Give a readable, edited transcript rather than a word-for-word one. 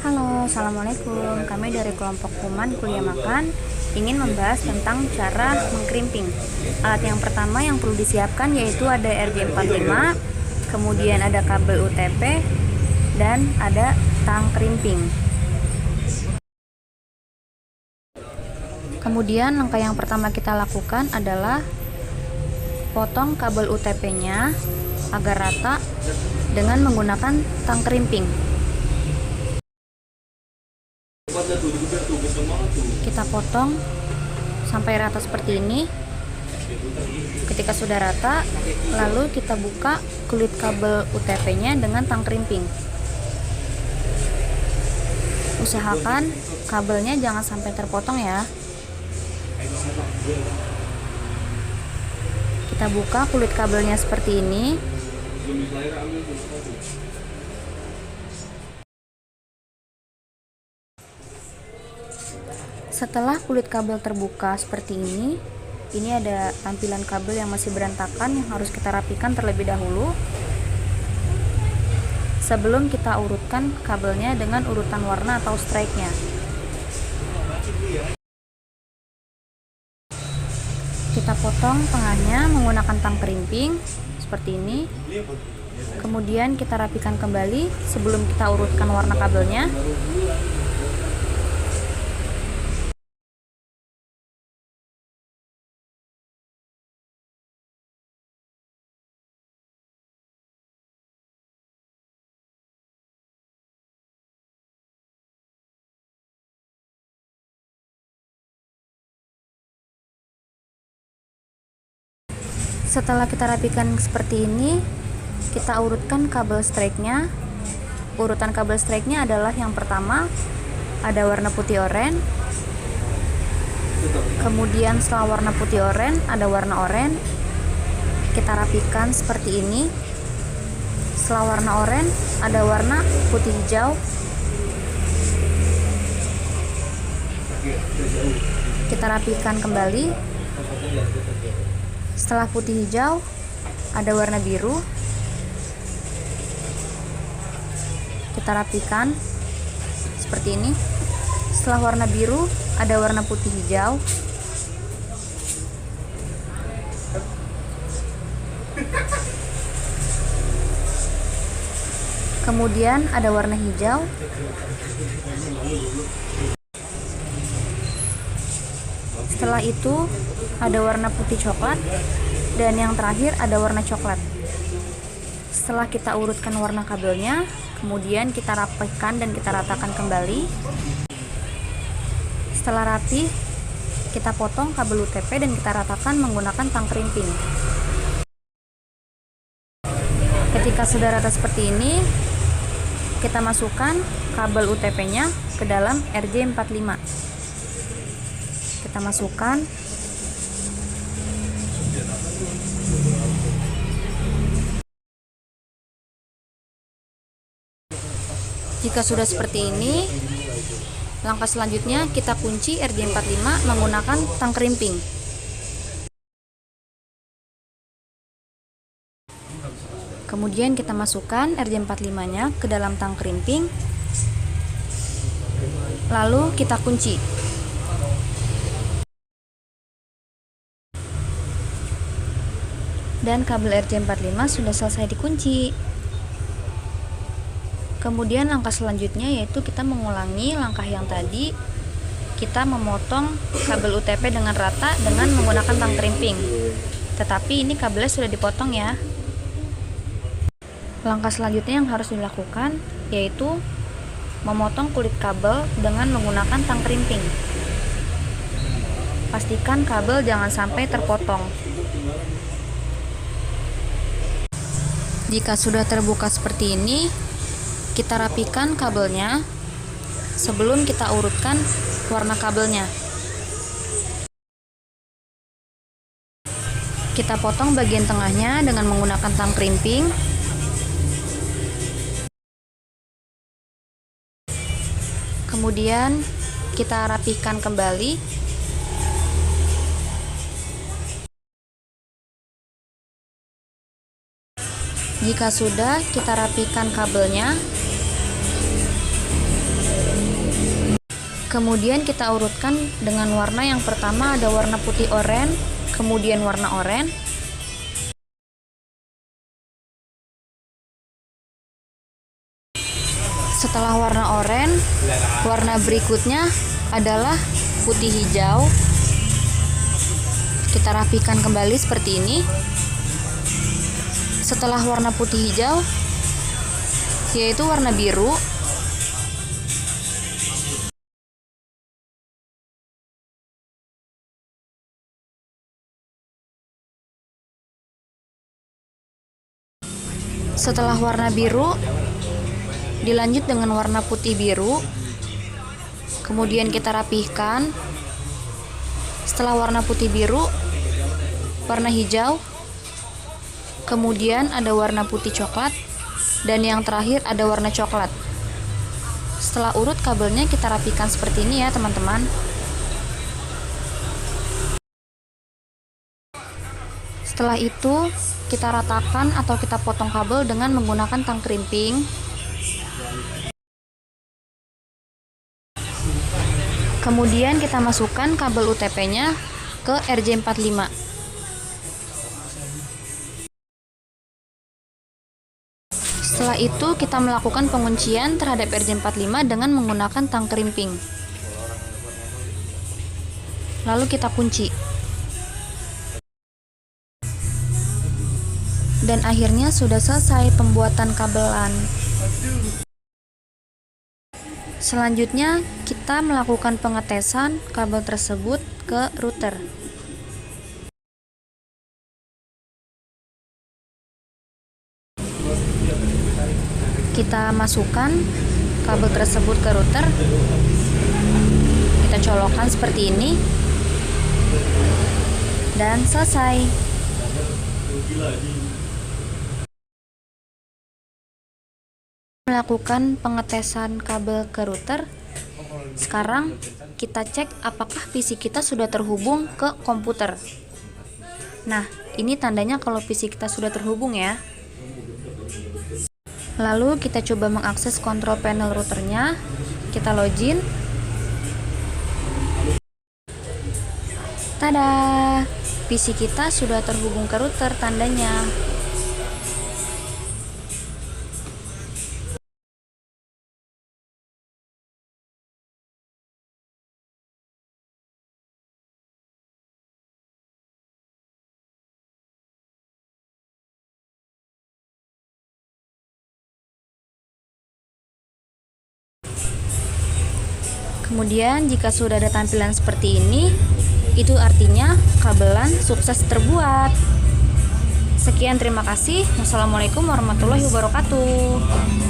Halo, Assalamualaikum. Kami dari kelompok Kuman Kuliah Makan ingin membahas tentang cara mengkrimping. Alat yang pertama yang perlu disiapkan yaitu ada RJ45, kemudian ada kabel UTP, dan ada tang krimping. Kemudian langkah yang pertama kita lakukan adalah potong kabel UTP-nya agar rata dengan menggunakan tang krimping. Kita potong sampai rata seperti ini. Ketika sudah rata, lalu kita buka kulit kabel UTP-nya dengan tang krimping. Usahakan kabelnya jangan sampai terpotong ya. Kita buka kulit kabelnya seperti ini. Setelah kulit kabel terbuka seperti ini ada tampilan kabel yang masih berantakan yang harus kita rapikan terlebih dahulu sebelum kita urutkan kabelnya dengan urutan warna atau strike-nya. Kita potong tengahnya menggunakan tang krimping seperti ini. Kemudian kita rapikan kembali sebelum kita urutkan warna kabelnya. Setelah kita rapikan seperti ini, kita urutkan kabel strike-nya. Urutan kabel strike-nya adalah yang pertama ada warna putih oranye. Kemudian setelah warna putih oranye ada warna oranye. Kita rapikan seperti ini. Setelah warna oranye ada warna putih hijau. Kita rapikan kembali. Setelah putih hijau ada warna biru. Kita rapikan seperti ini. Setelah warna biru ada warna putih hijau. Kemudian ada warna hijau. Setelah itu ada warna putih coklat, dan yang terakhir ada warna coklat. Setelah kita urutkan warna kabelnya, kemudian kita rapikan dan kita ratakan kembali. Setelah rapi, kita potong kabel UTP dan kita ratakan menggunakan tang krimping. Ketika sudah rata seperti ini, kita masukkan kabel UTP-nya ke dalam RJ45. Kita masukkan. Jika sudah seperti ini, langkah selanjutnya kita kunci RJ45 menggunakan tang krimping. Kemudian kita masukkan RJ45-nya ke dalam tang krimping. Lalu kita kunci. Dan kabel RJ45 sudah selesai dikunci. Kemudian langkah selanjutnya yaitu kita mengulangi langkah yang tadi. Kita memotong kabel UTP dengan rata dengan menggunakan tang krimping. Tetapi ini kabelnya sudah dipotong ya. Langkah selanjutnya yang harus dilakukan yaitu memotong kulit kabel dengan menggunakan tang krimping. Pastikan kabel jangan sampai terpotong. Jika sudah terbuka seperti ini, kita rapikan kabelnya sebelum kita urutkan warna kabelnya. Kita potong bagian tengahnya dengan menggunakan tang krimping. Kemudian kita rapikan kembali. Jika sudah, kita rapikan kabelnya. Kemudian kita urutkan dengan warna. Yang pertama ada warna putih oranye, kemudian warna oranye. Setelah warna oranye, warna berikutnya adalah putih hijau. Kita rapikan kembali seperti ini. Setelah warna putih hijau, yaitu warna biru. Setelah warna biru, dilanjut dengan warna putih biru. Kemudian kita rapihkan. Setelah warna putih biru, warna hijau. Kemudian ada warna putih coklat. Dan yang terakhir ada warna coklat. Setelah urut kabelnya, kita rapihkan seperti ini ya teman-teman. Setelah itu kita ratakan atau kita potong kabel dengan menggunakan tang krimping. Kemudian kita masukkan kabel UTP-nya ke RJ45. Setelah itu kita melakukan penguncian terhadap RJ45 dengan menggunakan tang krimping. Lalu kita kunci. Dan akhirnya sudah selesai pembuatan kabelan. Selanjutnya kita melakukan pengetesan kabel tersebut ke router. Kita masukkan kabel tersebut ke router. Kita colokkan seperti ini. Dan selesai. Melakukan pengetesan kabel ke router. Sekarang kita cek apakah PC kita sudah terhubung ke komputer. Nah, ini tandanya kalau PC kita sudah terhubung ya. Lalu kita coba mengakses kontrol panel routernya. Kita login. Tada! PC kita sudah terhubung ke router tandanya. Kemudian jika sudah ada tampilan seperti ini, itu artinya kabelan sukses terbuat. Sekian, terima kasih. Wassalamualaikum warahmatullahi wabarakatuh.